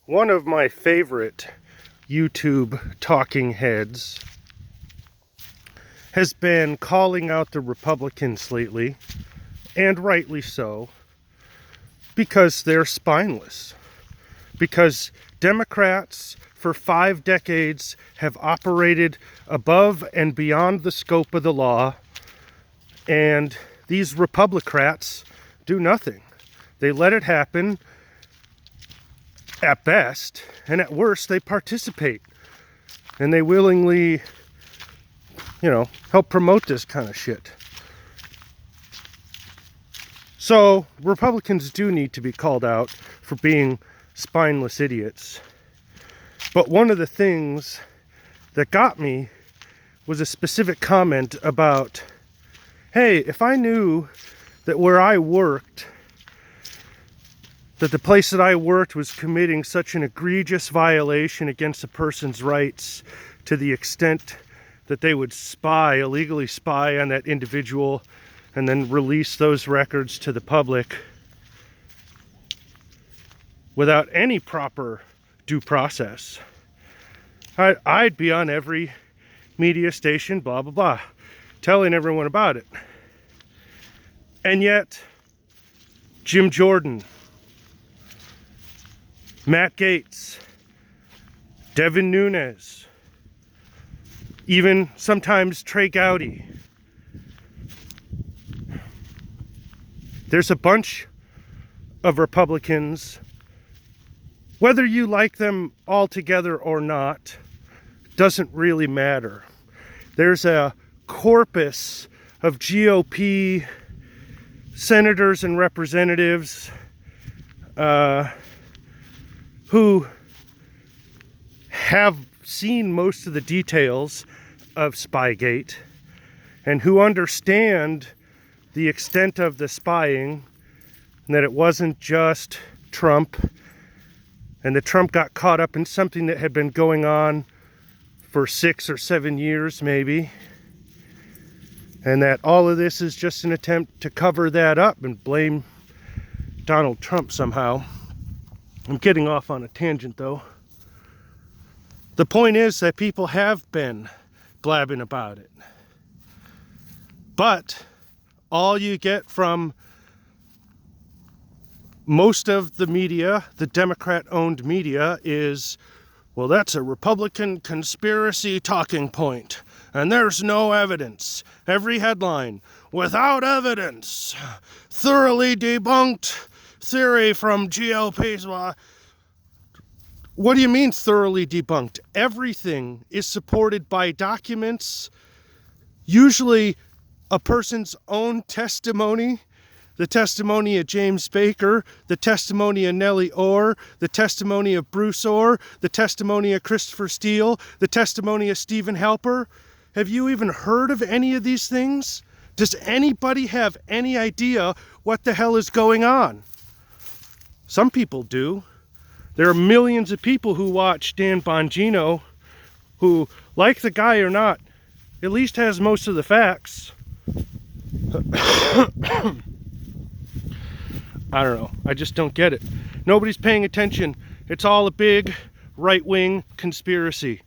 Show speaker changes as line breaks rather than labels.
One of my favorite YouTube talking heads has been calling out the Republicans lately, and rightly so, because they're spineless. Because Democrats for 5 decades have operated above and beyond the scope of the law, and these Republicrats do nothing. They let it happen at best, and at worst they participate, and they willingly, help promote this kind of shit. So Republicans do need to be called out for being spineless idiots. But one of the things that got me was a specific comment about, hey, if I knew that where I worked, that the place that I worked was committing such an egregious violation against a person's rights to the extent that they would illegally spy on that individual and then release those records to the public without any proper due process, I'd be on every media station, blah, blah, blah, telling everyone about it. And yet, Jim Jordan, Matt Gaetz, Devin Nunes, even sometimes Trey Gowdy. There's a bunch of Republicans, whether you like them altogether or not, doesn't really matter. There's a corpus of GOP senators and representatives who have seen most of the details of Spygate and who understand the extent of the spying, and that it wasn't just Trump, and that Trump got caught up in something that had been going on for 6 or 7 years maybe, and that all of this is just an attempt to cover that up and blame Donald Trump somehow. I'm getting off on a tangent though. The point is that people have been blabbing about it. But all you get from most of the media, the Democrat-owned media, is, well, that's a Republican conspiracy talking point, and there's no evidence. Every headline, without evidence, thoroughly debunked theory from GOP's. What do you mean thoroughly debunked? Everything is supported by documents, usually a person's own testimony, the testimony of James Baker, the testimony of Nellie Orr, the testimony of Bruce Orr, the testimony of Christopher Steele, the testimony of Stephen Halper. Have you even heard of any of these things? Does anybody have any idea what the hell is going on? Some people do. There are millions of people who watch Dan Bongino who, like the guy or not, at least has most of the facts. I don't know. I just don't get it. Nobody's paying attention. It's all a big right-wing conspiracy.